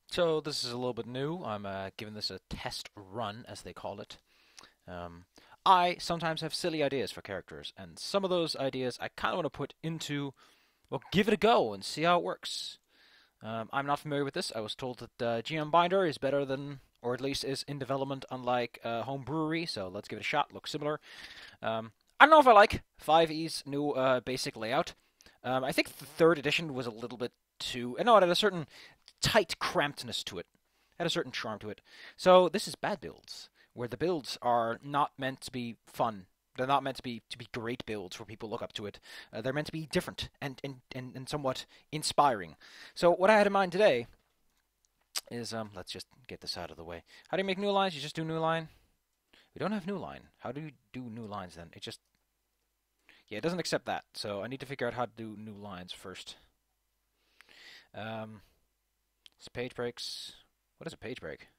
So this is a little bit new. I'm giving this a test run, as they call it. Um, I sometimes have silly ideas for characters, and some of those ideas I kind of want to put into, well, give it a go and see how it works. I'm not familiar with this. I was told that GM Binder is better than, or at least is in development, unlike Home Brewery. So let's give it a shot. Looks similar. I don't know if I like 5e's new basic layout. I think the third edition was a little bit too. No, it had a certain tight crampedness to it. Had a certain charm to it. So this is bad builds, where the builds are not meant to be fun. They're not meant to be great builds where people look up to it. They're meant to be different and somewhat inspiring. So what I had in mind today is let's just get this out of the way. How do you make new lines? You just do new line. We don't have new line. How do you do new lines then? It just it doesn't accept that. So I need to figure out how to do new lines first. Um, it's page breaks. What is a page break?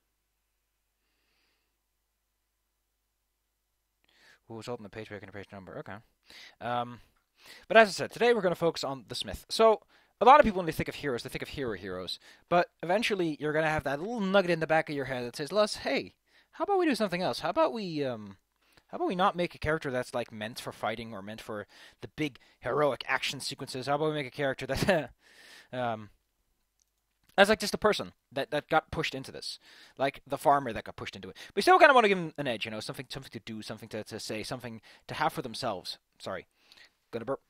Who was holding the page break and a page number? Okay. Um, but as I said, today we're going to focus on the Smith. So a lot of people, when they think of heroes, they think of heroes. But eventually, you're going to have that little nugget in the back of your head that says, "Les, hey, how about we do something else? How about we not make a character that's like meant for fighting or meant for the big heroic action sequences? How about we make a character that um, as like just a person that got pushed into this, like the farmer that got pushed into it. We still kind of want to give them an edge, something to do, something to say, something to have for themselves. Sorry, gonna burp.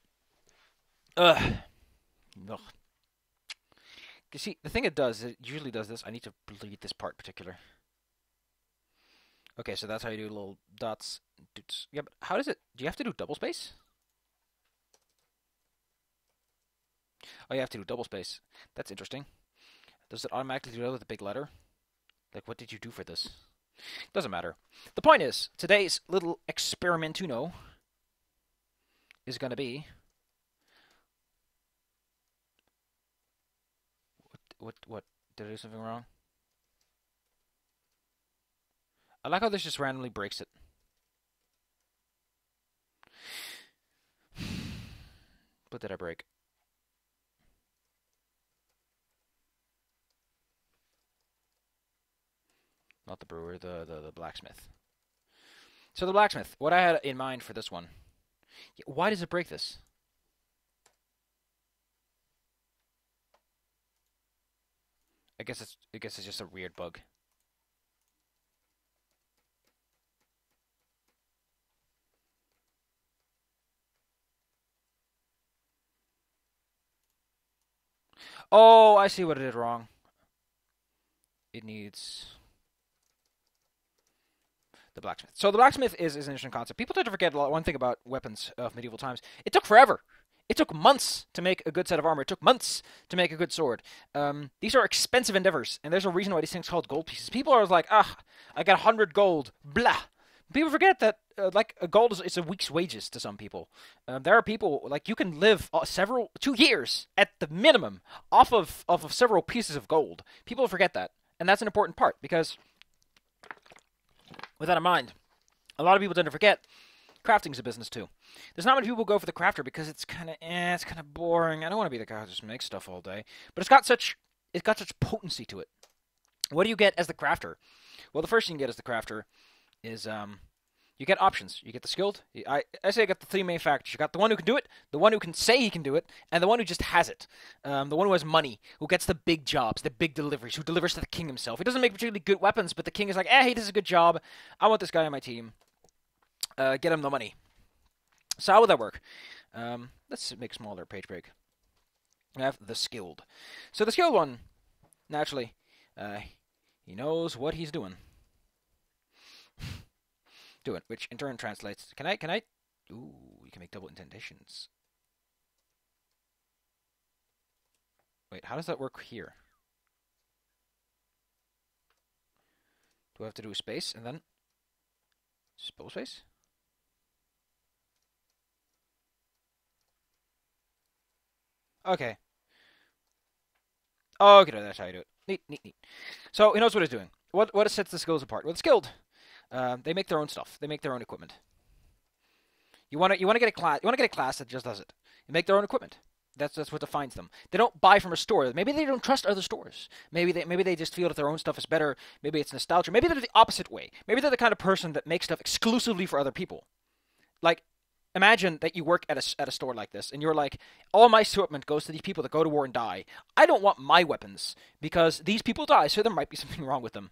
Ugh. Ugh. You see, the thing it does, it usually does this. I need to delete this part particular. Okay, so that's how you do little dots. Yeah, but how does it? Do you have to do double space? Oh, you have to do double space. That's interesting. Does it automatically do that with a big letter? Like, what did you do for this? Doesn't matter. The point is, today's little experimentuno is going to be... What? Did I do something wrong? I like how this just randomly breaks it. What did I break? Not the brewer, the blacksmith. So the blacksmith, what I had in mind for this one. Why does it break this? I guess it's just a weird bug. Oh, I see what I did wrong. It needs the blacksmith. So the blacksmith is an interesting concept. People tend to forget one thing about weapons of medieval times. It took forever. It took months to make a good set of armor. It took months to make a good sword. These are expensive endeavors, and there's a reason why these things are called gold pieces. People are like, I got 100 gold, blah. People forget that like a gold is a week's wages to some people. There are people like you can live 2 years at the minimum off of several pieces of gold. People forget that, and that's an important part because with that in mind, a lot of people tend to forget crafting is a business too. There's not many people who go for the crafter because it's kind of boring. I don't want to be the guy who just makes stuff all day, but it's got such potency to it. What do you get as the crafter? Well, the first thing you get as the crafter is you get options. You get the skilled. I say I got the three main factors. You got the one who can do it, the one who can say he can do it, and the one who just has it. The one who has money, who gets the big jobs, the big deliveries, who delivers to the king himself. He doesn't make particularly good weapons, but the king is like, hey, this is a good job. I want this guy on my team. Get him the money. So how would that work? Let's make smaller page break. We have the skilled. So the skilled one, naturally, he knows what he's doing. Which in turn translates. Can I? Ooh, you can make double indentations. Wait, how does that work here? Do I have to do a space and then spell space? Okay. Oh, okay, that's how you do it. Neat, neat, neat. So he knows what he's doing. What sets the skills apart? Well, the skilled, they make their own stuff. They make their own equipment. You want to get a class. You want to get a class that just does it. They make their own equipment. That's what defines them. They don't buy from a store. Maybe they don't trust other stores. Maybe they just feel that their own stuff is better. Maybe it's nostalgia. Maybe they're the opposite way. Maybe they're the kind of person that makes stuff exclusively for other people. Like, imagine that you work at a store like this, and you're like, all my equipment goes to these people that go to war and die. I don't want my weapons because these people die, so there might be something wrong with them.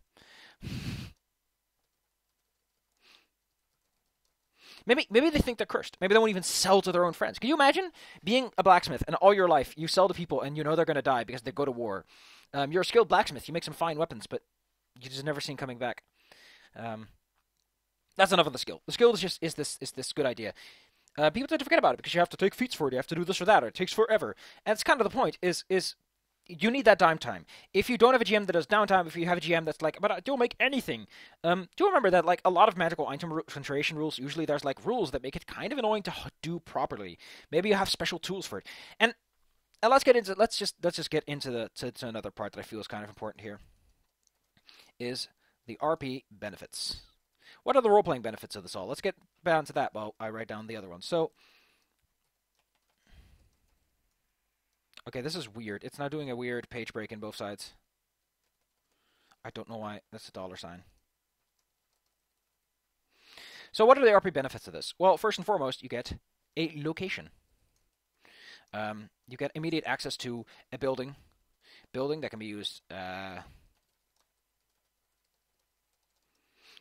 Maybe they think they're cursed. Maybe they won't even sell to their own friends. Can you imagine being a blacksmith and all your life you sell to people and you know they're going to die because they go to war? You're a skilled blacksmith. You make some fine weapons, but you just never seen coming back. That's enough of the skill. The skill is this good idea. People tend to forget about it because you have to take feats for it. You have to do this or that, or it takes forever. And it's kind of the point. Is you need that downtime. If you don't have a GM that does downtime, if you have a GM that's like, but I don't make anything, do remember that like a lot of magical item concentration rules, usually there's like rules that make it kind of annoying to do properly. Maybe you have special tools for it. And let's just get into to another part that I feel is kind of important here. Is the RP benefits. What are the role-playing benefits of this all? Let's get down to that while I write down the other one. So, okay, this is weird. It's now doing a weird page break in both sides. I don't know why. That's a $sign. So what are the RP benefits of this? Well, first and foremost, you get a location. You get immediate access to a building that can be used...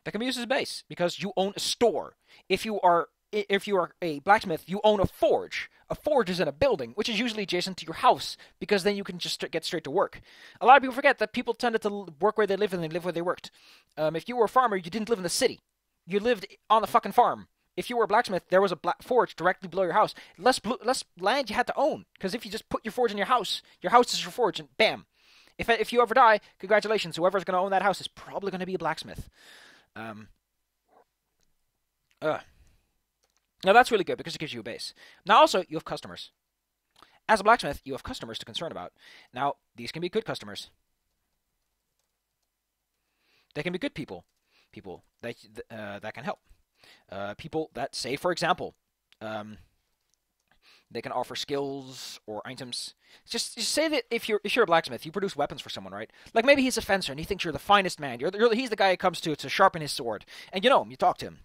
that can be used as a base because you own a store. If you are a blacksmith, you own a forge. A forge is in a building, which is usually adjacent to your house because then you can just get straight to work. A lot of people forget that people tended to work where they lived and they live where they worked. If you were a farmer, you didn't live in the city. You lived on the fucking farm. If you were a blacksmith, there was a forge directly below your house. Less land you had to own because if you just put your forge in your house is your forge, and bam. If you ever die, congratulations. Whoever's going to own that house is probably going to be a blacksmith. Now that's really good because it gives you a base. Now also, you have customers. As a blacksmith, you have customers to concern about. Now, these can be good customers. They can be good people. People that can help. People that, say, for example, they can offer skills or items. Just say that if you're a blacksmith, you produce weapons for someone, right? Like maybe he's a fencer and he thinks you're the finest man. He's the guy who comes to sharpen his sword, and you know him. You talk to him.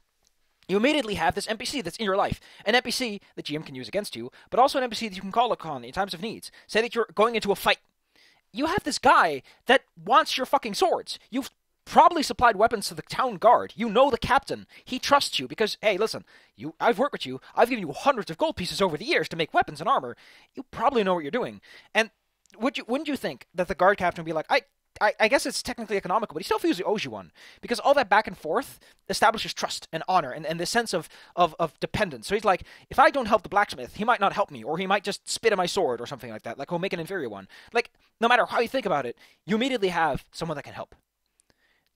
You immediately have this NPC that's in your life, an NPC that GM can use against you, but also an NPC that you can call upon in times of needs. Say that you're going into a fight. You have this guy that wants your fucking swords. You've probably supplied weapons to the town guard. You know the captain. He trusts you because, hey, listen, I've worked with you. I've given you hundreds of gold pieces over the years to make weapons and armor. You probably know what you're doing. And wouldn't you think that the guard captain would be like, I guess it's technically economical, but he still feels he owes you one. Because all that back and forth establishes trust and honor and the sense of dependence. So he's like, if I don't help the blacksmith, he might not help me, or he might just spit at my sword or something like that. Like, he'll make an inferior one. Like, no matter how you think about it, you immediately have someone that can help.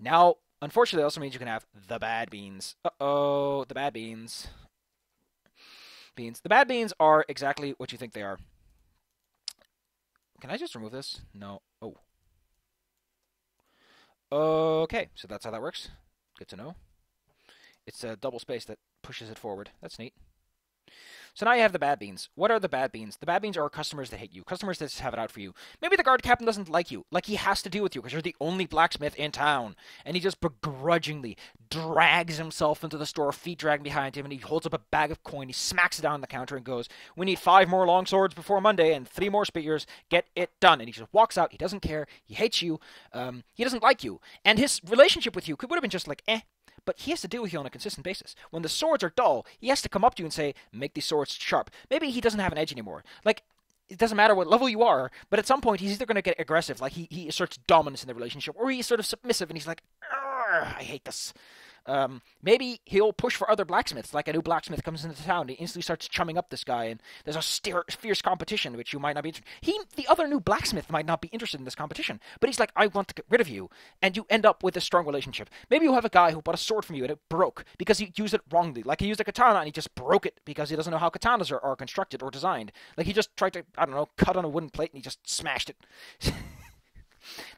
Now, unfortunately, it also means you can have the bad beans. Uh-oh, the bad beans. The bad beans are exactly what you think they are. Can I just remove this? No. Oh. Okay, so that's how that works. Good to know. It's a double space that pushes it forward. That's neat. So now you have the bad beans. What are the bad beans? The bad beans are customers that hate you. Customers that just have it out for you. Maybe the guard captain doesn't like you. Like he has to deal with you because you're the only blacksmith in town. And he just begrudgingly drags himself into the store, feet dragging behind him, and he holds up a bag of coin. He smacks it down on the counter and goes, "We need 5 more long swords before Monday and 3 more spears. Get it done." And he just walks out. He doesn't care. He hates you. He doesn't like you. And his relationship with you would have been just like, eh. But he has to deal with you on a consistent basis. When the swords are dull, he has to come up to you and say, "Make these swords sharp." Maybe he doesn't have an edge anymore. Like, it doesn't matter what level you are, but at some point he's either going to get aggressive, like he asserts dominance in the relationship, or he's sort of submissive and he's like, "I hate this." Maybe he'll push for other blacksmiths, like a new blacksmith comes into town, and he instantly starts chumming up this guy, and there's a fierce competition, which you might not be interested. The other new blacksmith might not be interested in this competition, but he's like, "I want to get rid of you," and you end up with a strong relationship. Maybe you have a guy who bought a sword from you, and it broke, because he used it wrongly. Like, he used a katana, and he just broke it, because he doesn't know how katanas are constructed or designed. Like, he just tried to, I don't know, cut on a wooden plate, and he just smashed it.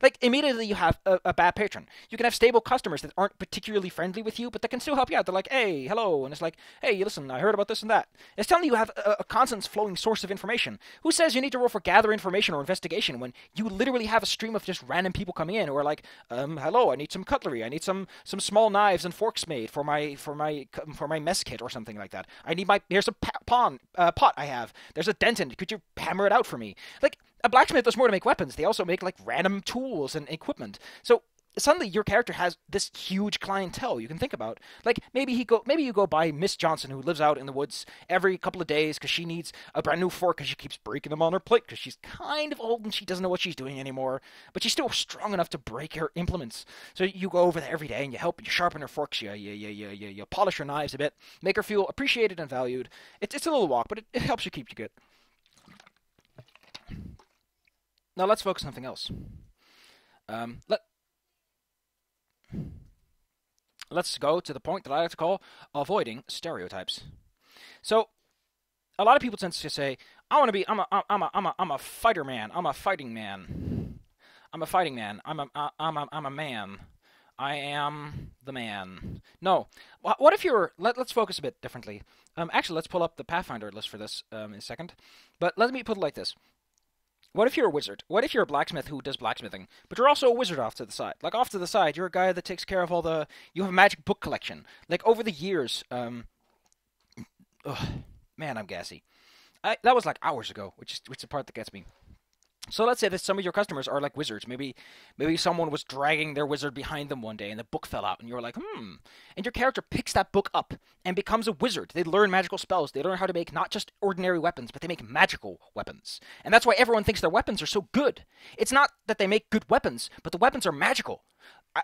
Like, immediately you have a bad patron. You can have stable customers that aren't particularly friendly with you, but that can still help you out. They're like, hey, hello. And it's like, hey, listen, I heard about this and that. It's telling you have a constant flowing source of information. Who says you need to roll for gather information or investigation when you literally have a stream of just random people coming in who are like, hello, I need some cutlery. I need some small knives and forks made for my mess kit or something like that. Here's a pot I have. There's a dent in it. Could you hammer it out for me? Like, a blacksmith does more to make weapons. They also make like random tools and equipment. So suddenly your character has this huge clientele you can think about. Like, maybe you go by Miss Johnson, who lives out in the woods every couple of days because she needs a brand new fork because she keeps breaking them on her plate because she's kind of old and she doesn't know what she's doing anymore. But she's still strong enough to break her implements. So you go over there every day and you help, you sharpen her forks, you polish her knives a bit, make her feel appreciated and valued. It's a little walk, but it helps you keep you good. Now let's focus on something else. Let's go to the point that I like to call avoiding stereotypes. So, a lot of people tend to say, I'm a fighter man. I'm a fighting man. I'm a fighting man. I'm a man. I am the man. No. What if you're... Let's focus a bit differently. Actually, let's pull up the Pathfinder list for this in a second. But let me put it like this. What if you're a wizard? What if you're a blacksmith who does blacksmithing, but you're also a wizard off to the side? Like, off to the side, you're a guy that takes care of all the... You have a magic book collection. Like, over the years... man, I'm gassy. That was like hours ago, which is the part that gets me. So let's say that some of your customers are like wizards. Maybe someone was dragging their wizard behind them one day and the book fell out and you're like, And your character picks that book up and becomes a wizard. They learn magical spells. They learn how to make not just ordinary weapons, but they make magical weapons. And that's why everyone thinks their weapons are so good. It's not that they make good weapons, but the weapons are magical.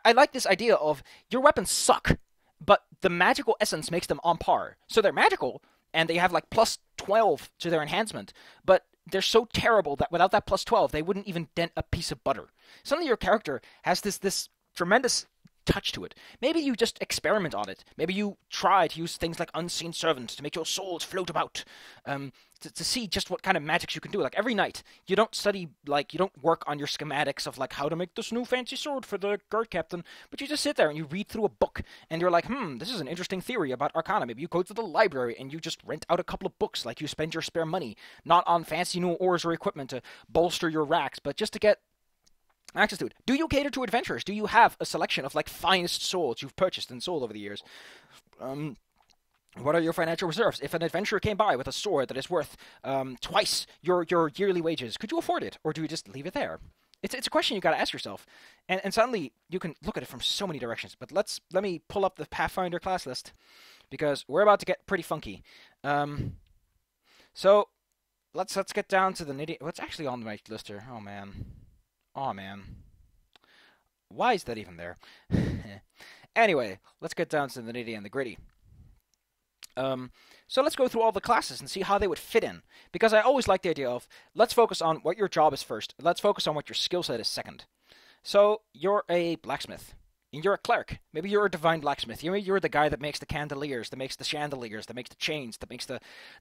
I like this idea of your weapons suck, but the magical essence makes them on par. So they're magical and they have like plus 12 to their enhancement, but they're so terrible that without that plus 12, they wouldn't even dent a piece of butter. Suddenly your character has this tremendous touch to it. Maybe you just experiment on it. Maybe you try to use things like unseen servants to make your souls float about, to see just what kind of magics you can do. Like, every night, you don't work on your schematics of like how to make this new fancy sword for the guard captain, but you just sit there and you read through a book and you're like, this is an interesting theory about arcana. Maybe you go to the library and you just rent out a couple of books, like you spend your spare money, not on fancy new ores or equipment to bolster your racks, but just to get access to it. Do you cater to adventurers? Do you have a selection of like finest swords you've purchased and sold over the years? What are your financial reserves? If an adventurer came by with a sword that is worth twice your yearly wages, could you afford it, or do you just leave it there? It's a question you got to ask yourself, and suddenly you can look at it from so many directions. But let me pull up the Pathfinder class list because we're about to get pretty funky. So let's get down to the nitty. What's actually on my list here? Oh man. Why is that even there? Anyway, let's get down to the nitty and the gritty. So let's go through all the classes and see how they would fit in. Because I always like the idea of, let's focus on what your job is first. Let's focus on what your skill set is second. So, you're a blacksmith. And you're a cleric. Maybe you're a divine blacksmith. Maybe you're the guy that makes the candeliers, that makes the chandeliers, that makes the chains, that makes the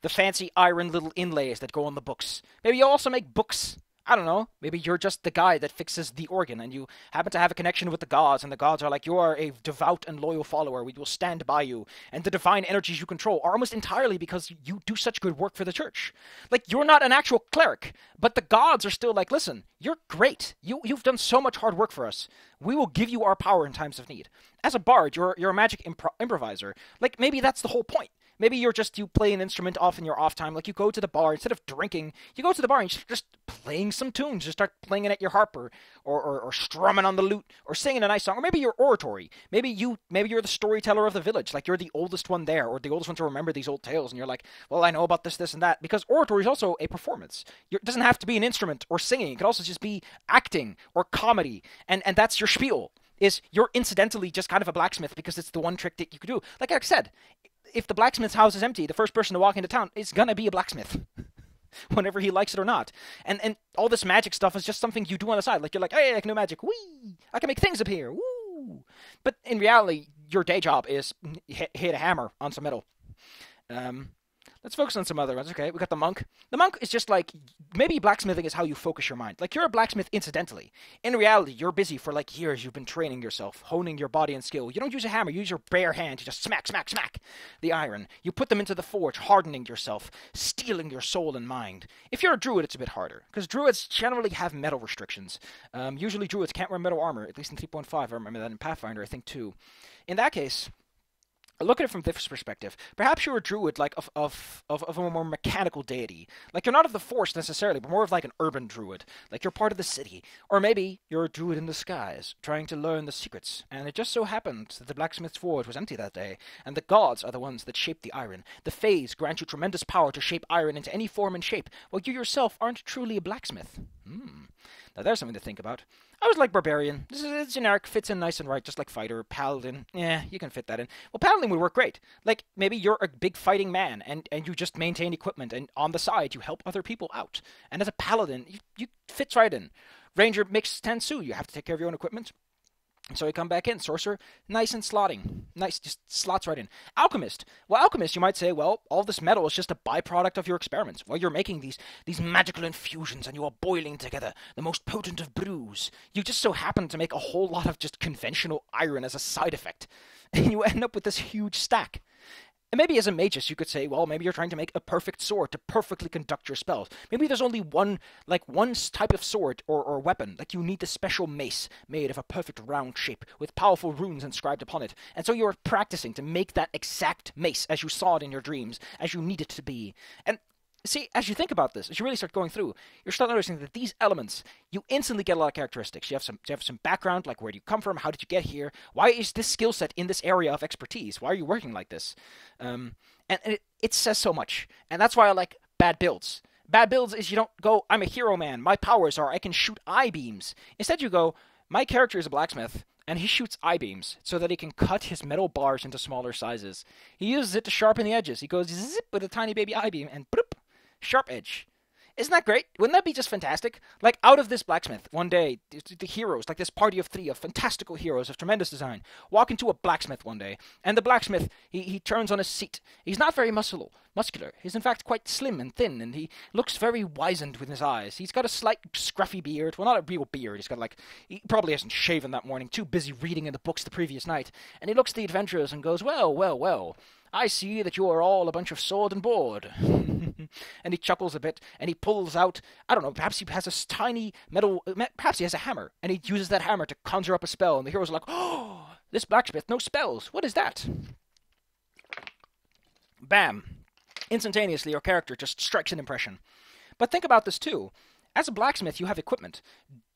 fancy iron little inlays that go on the books. Maybe you also make books. I don't know, maybe you're just the guy that fixes the organ and you happen to have a connection with the gods and the gods are like, you are a devout and loyal follower, we will stand by you. And the divine energies you control are almost entirely because you do such good work for the church. Like, you're not an actual cleric, but the gods are still like, listen, you're great. You've done so much hard work for us. We will give you our power in times of need. As a bard, you're a magic improviser. Like, maybe that's the whole point. Maybe you play an instrument off in your off time. Like, you go to the bar, instead of drinking, you go to the bar and you're just playing some tunes. Just start playing it at your harp or strumming on the lute or singing a nice song. Or maybe you're oratory. Maybe you're the storyteller of the village. Like, you're the oldest one there or the oldest one to remember these old tales. And you're like, well, I know about this, and that. Because oratory is also a performance. It doesn't have to be an instrument or singing. It could also just be acting or comedy. And that's your spiel. Is you're incidentally just kind of a blacksmith because it's the one trick that you could do. Like I said, if the blacksmith's house is empty, the first person to walk into town is gonna be a blacksmith. Whenever he likes it or not. And all this magic stuff is just something you do on the side. Like, you're like, hey, I can do magic. Whee! I can make things appear. Woo! But in reality, your day job is hit a hammer on some metal. Let's focus on some other ones. Okay, we got the monk. The monk is just like, maybe blacksmithing is how you focus your mind. Like, you're a blacksmith incidentally. In reality, you're busy for like years. You've been training yourself, honing your body and skill. You don't use a hammer. You use your bare hand to just smack, smack, smack the iron. You put them into the forge, hardening yourself, steeling your soul and mind. If you're a druid, it's a bit harder, because druids generally have metal restrictions. Usually druids can't wear metal armor, at least in 3.5. I remember that in Pathfinder, I think, too. In that case, look at it from this perspective. Perhaps you're a druid, like, of a more mechanical deity. Like, you're not of the force necessarily, but more of like an urban druid. Like, you're part of the city. Or maybe you're a druid in disguise, trying to learn the secrets. And it just so happened that the blacksmith's forge was empty that day, and the gods are the ones that shape the iron. The Fays grant you tremendous power to shape iron into any form and shape, while you yourself aren't truly a blacksmith. Now there's something to think about. I was like barbarian. This is generic, fits in nice and right, just like fighter. Paladin, yeah, you can fit that in. Well, paladin would work great. Like, maybe you're a big fighting man, and you just maintain equipment, and on the side, you help other people out. And as a paladin, you fits right in. Ranger makes tensu. You have to take care of your own equipment. So you come back in. Sorcerer, nice and slotting. Nice, just slots right in. Alchemist. Well, alchemist, you might say, well, all this metal is just a byproduct of your experiments. Well, you're making these magical infusions, and you are boiling together the most potent of brews. You just so happen to make a whole lot of just conventional iron as a side effect. And you end up with this huge stack. And maybe as a magus, you could say, well, maybe you're trying to make a perfect sword to perfectly conduct your spells. Maybe there's only one type of sword or weapon. Like, you need the special mace made of a perfect round shape with powerful runes inscribed upon it. And so you're practicing to make that exact mace as you saw it in your dreams, as you need it to be. And see, as you think about this, as you really start going through, you start noticing that these elements, you instantly get a lot of characteristiix. You have some background, like where do you come from, how did you get here, why is this skill set in this area of expertise, why are you working like this? And it says so much, and that's why I like bad builds. Bad builds is you don't go, I'm a hero man, my powers are I can shoot eye beams. Instead you go, my character is a blacksmith, and he shoots eye beams so that he can cut his metal bars into smaller sizes. He uses it to sharpen the edges. He goes zip with a tiny baby eye beam, and bloop, sharp edge. Isn't that great? Wouldn't that be just fantastic? Like, out of this blacksmith, one day, the heroes, like this party of 3 of fantastical heroes of tremendous design, walk into a blacksmith one day, and the blacksmith, he turns on his seat. He's not very muscular. He's in fact quite slim and thin, and he looks very wizened with his eyes. He's got a slight scruffy beard. Well, not a real beard. He's got he probably hasn't shaven that morning, too busy reading in the books the previous night. And he looks at the adventurers and goes, well, I see that you are all a bunch of sword and board. And he chuckles a bit, and he pulls out, I don't know, perhaps he has a tiny metal, perhaps he has a hammer, and he uses that hammer to conjure up a spell, and the heroes are like, oh, this blacksmith knows spells. What is that? Bam. Instantaneously, your character just strikes an impression. But think about this, too. As a blacksmith, you have equipment.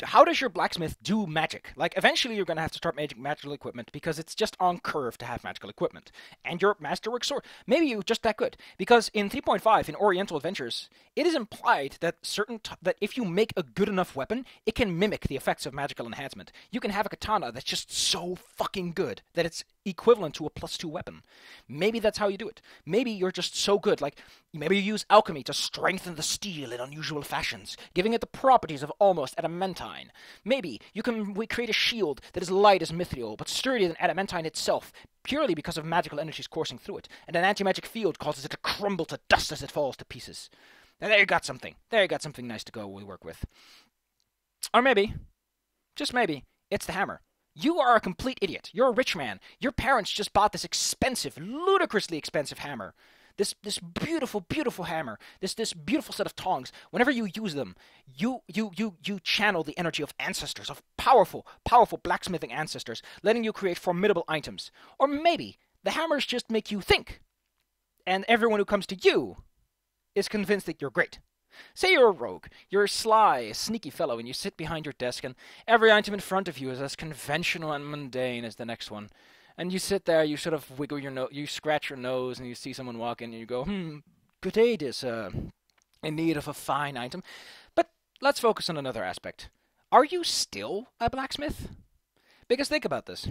How does your blacksmith do magic? Like, eventually you're going to have to start making magical equipment because it's just on curve to have magical equipment. And your masterwork sword, maybe you're just that good. Because in 3.5, in Oriental Adventures, it is implied that that if you make a good enough weapon, it can mimic the effects of magical enhancement. You can have a katana that's just so fucking good that it's equivalent to a +2 weapon. Maybe that's how you do it. Maybe you're just so good, like, maybe you use alchemy to strengthen the steel in unusual fashions, giving it the properties of almost adamantine. Maybe you can create a shield that is light as mithril, but sturdier than adamantine itself, purely because of magical energies coursing through it, and an anti-magic field causes it to crumble to dust as it falls to pieces. Now there you got something. There you got something nice to go work with. Or maybe, just maybe, it's the hammer. You are a complete idiot. You're a rich man. Your parents just bought this expensive, ludicrously expensive hammer. This beautiful, beautiful hammer. This beautiful set of tongs. Whenever you use them, you channel the energy of ancestors, of powerful, powerful blacksmithing ancestors, letting you create formidable items. Or maybe the hammers just make you think. And everyone who comes to you is convinced that you're great. Say you're a rogue. You're a sly, sneaky fellow, and you sit behind your desk, and every item in front of you is as conventional and mundane as the next one. And you sit there, you sort of wiggle your nose, you scratch your nose, and you see someone walk in, and you go, good day, dear sir. In need of a fine item. But let's focus on another aspect. Are you still a blacksmith? Because think about this.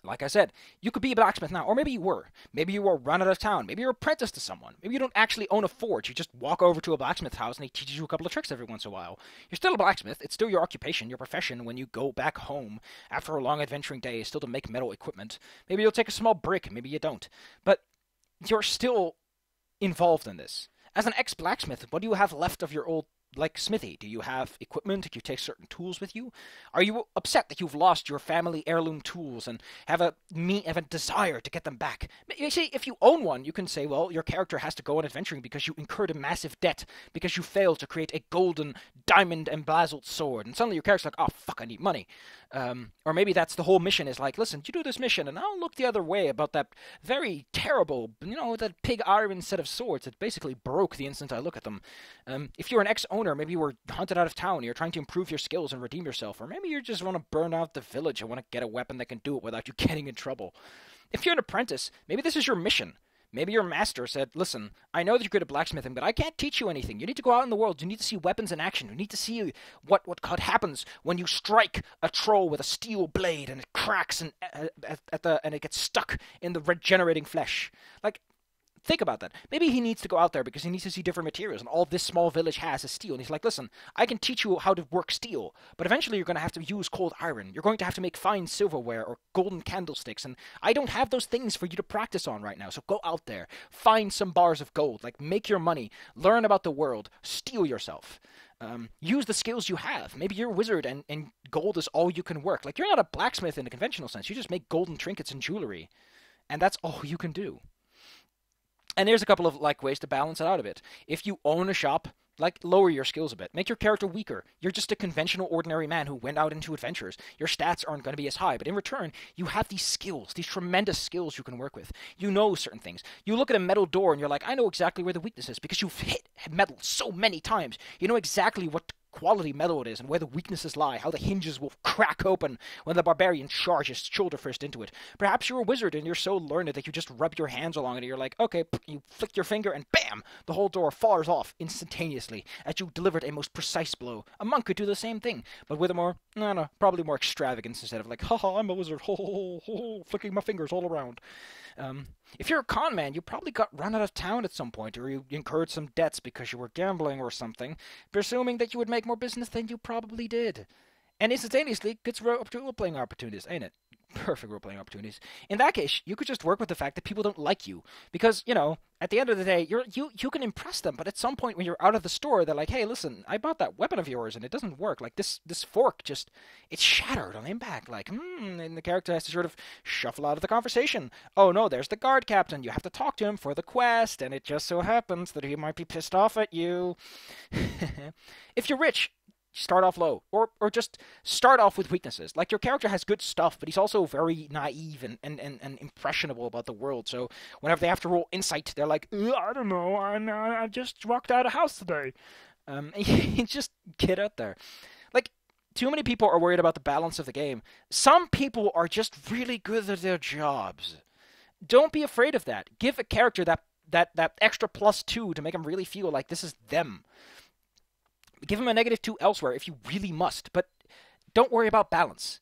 Like I said, you could be a blacksmith now, or maybe you were. Maybe you were run out of town. Maybe you're apprenticed to someone. Maybe you don't actually own a forge. You just walk over to a blacksmith's house and he teaches you a couple of tricks every once in a while. You're still a blacksmith. It's still your occupation, your profession when you go back home after a long adventuring day, still to make metal equipment. Maybe you'll take a small brick, maybe you don't. But you're still involved in this. As an ex-blacksmith, what do you have left of your old like smithy? Do you have equipment? Do you take certain tools with you? Are you upset that you've lost your family heirloom tools and have a desire to get them back? You see, if you own one, you can say, well, your character has to go on adventuring because you incurred a massive debt because you failed to create a golden diamond embezzled sword, and suddenly your character's like, oh fuck, I need money. Or maybe that's the whole mission is like, listen, you do this mission, and I'll look the other way about that very terrible, that pig iron set of swords that basically broke the instant I look at them. If you're an ex-owner, maybe you were hunted out of town, you're trying to improve your skills and redeem yourself, or maybe you just want to burn out the village and want to get a weapon that can do it without you getting in trouble. If you're an apprentice, maybe this is your mission. Maybe your master said, listen, I know that you're good at blacksmithing, but I can't teach you anything. You need to go out in the world. You need to see weapons in action. You need to see what happens when you strike a troll with a steel blade and it cracks and it gets stuck in the regenerating flesh. Like, think about that. Maybe he needs to go out there because he needs to see different materials, and all this small village has is steel. And he's like, listen, I can teach you how to work steel, but eventually you're going to have to use cold iron. You're going to have to make fine silverware or golden candlesticks, and I don't have those things for you to practice on right now. So go out there, find some bars of gold, like make your money, learn about the world, steel yourself. Use the skills you have. Maybe you're a wizard and gold is all you can work. Like, you're not a blacksmith in the conventional sense. You just make golden trinkets and jewelry, and that's all you can do. And there's a couple of ways to balance it out a bit. If you own a shop, lower your skills a bit. Make your character weaker. You're just a conventional, ordinary man who went out into adventures. Your stats aren't going to be as high, but in return, you have these skills, these tremendous skills you can work with. You know certain things. You look at a metal door and you're like, I know exactly where the weakness is because you've hit metal so many times. You know exactly what quality metal it is and where the weaknesses lie, how the hinges will crack open when the barbarian charges shoulder first into it. Perhaps you're a wizard and you're so learned that you just rub your hands along it and you're like, okay, you flick your finger and bam, the whole door falls off instantaneously as you delivered a most precise blow. A monk could do the same thing, but with a probably more extravagance instead of like, haha, I'm a wizard, flicking my fingers all around. If you're a con man, you probably got run out of town at some point, or you incurred some debts because you were gambling or something, presuming that you would make more business than you probably did. And instantaneously, gets role-playing opportunities, ain't it? Perfect role-playing opportunities. In that case, you could just work with the fact that people don't like you. Because, at the end of the day, you can impress them, but at some point when you're out of the store, they're like, hey, listen, I bought that weapon of yours and it doesn't work. Like, this fork it's shattered on impact. Like, and the character has to sort of shuffle out of the conversation. Oh no, there's the guard captain. You have to talk to him for the quest, and it just so happens that he might be pissed off at you. If you're rich, start off low, or just start off with weaknesses. Like, your character has good stuff, but he's also very naive and impressionable about the world. So whenever they have to roll insight, they're like, I don't know, I just walked out of house today. Just get out there. Like, too many people are worried about the balance of the game. Some people are just really good at their jobs. Don't be afraid of that. Give a character that extra +2 to make them really feel like this is them. Give him a -2 elsewhere if you really must, but don't worry about balance.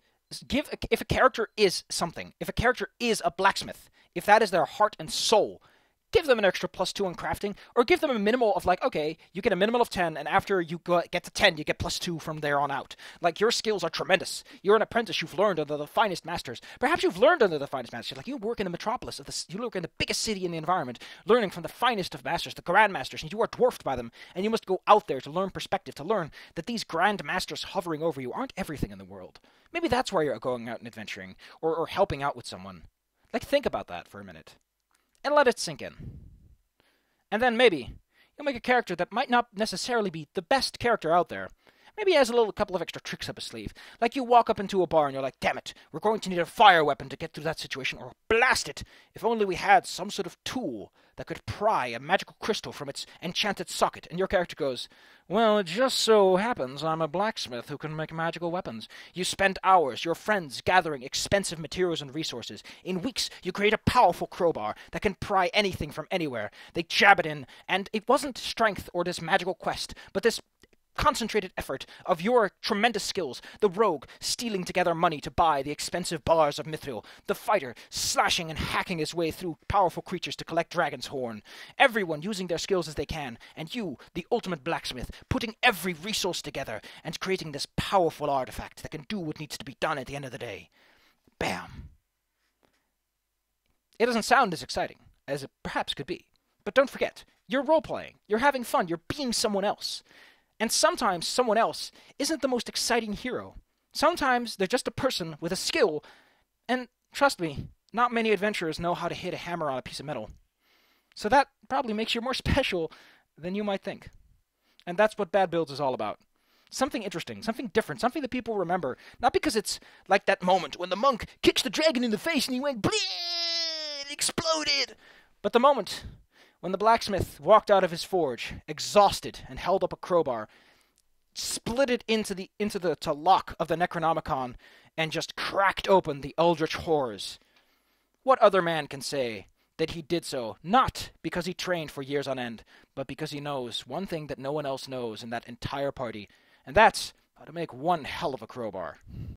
If a character is something, if a character is a blacksmith, if that is their heart and soul, give them an extra +2 in crafting, or give them a minimal of okay, you get a minimal of 10, and after you get to 10, you get +2 from there on out. Like, your skills are tremendous. You're an apprentice. You've learned under the finest masters. Perhaps you've learned under the finest masters. Like, you work in the metropolis you work in the biggest city in the environment, learning from the finest of masters, the grand masters, and you are dwarfed by them, and you must go out there to learn perspective, to learn that these grand masters hovering over you aren't everything in the world. Maybe that's why you're going out and adventuring, or helping out with someone. Like, think about that for a minute. And let it sink in. And then maybe you'll make a character that might not necessarily be the best character out there. Maybe he has a couple of extra tricks up his sleeve. Like, you walk up into a bar and you're like, damn it, we're going to need a fire weapon to get through that situation, or blast it! If only we had some sort of tool that could pry a magical crystal from its enchanted socket. And your character goes, well, it just so happens I'm a blacksmith who can make magical weapons. You spend hours, your friends, gathering expensive materials and resources. In weeks, you create a powerful crowbar that can pry anything from anywhere. They jab it in, and it wasn't strength or this magical quest, but this concentrated effort of your tremendous skills, the rogue stealing together money to buy the expensive bars of mithril, the fighter slashing and hacking his way through powerful creatures to collect dragon's horn, everyone using their skills as they can, and you, the ultimate blacksmith, putting every resource together and creating this powerful artifact that can do what needs to be done at the end of the day. Bam. It doesn't sound as exciting as it perhaps could be, But don't forget, you're role-playing. You're having fun. You're being someone else. And sometimes someone else isn't the most exciting hero. Sometimes they're just a person with a skill, and trust me, not many adventurers know how to hit a hammer on a piece of metal. So that probably makes you more special than you might think. And that's what Bad Builds is all about. Something interesting, something different, something that people remember. Not because it's like that moment when the monk kicks the dragon in the face and he went, bleed, exploded. But the moment when the blacksmith walked out of his forge, exhausted, and held up a crowbar, split it into the lock of the Necronomicon, and just cracked open the eldritch horrors. What other man can say that he did so, not because he trained for years on end, but because he knows one thing that no one else knows in that entire party, and that's how to make one hell of a crowbar.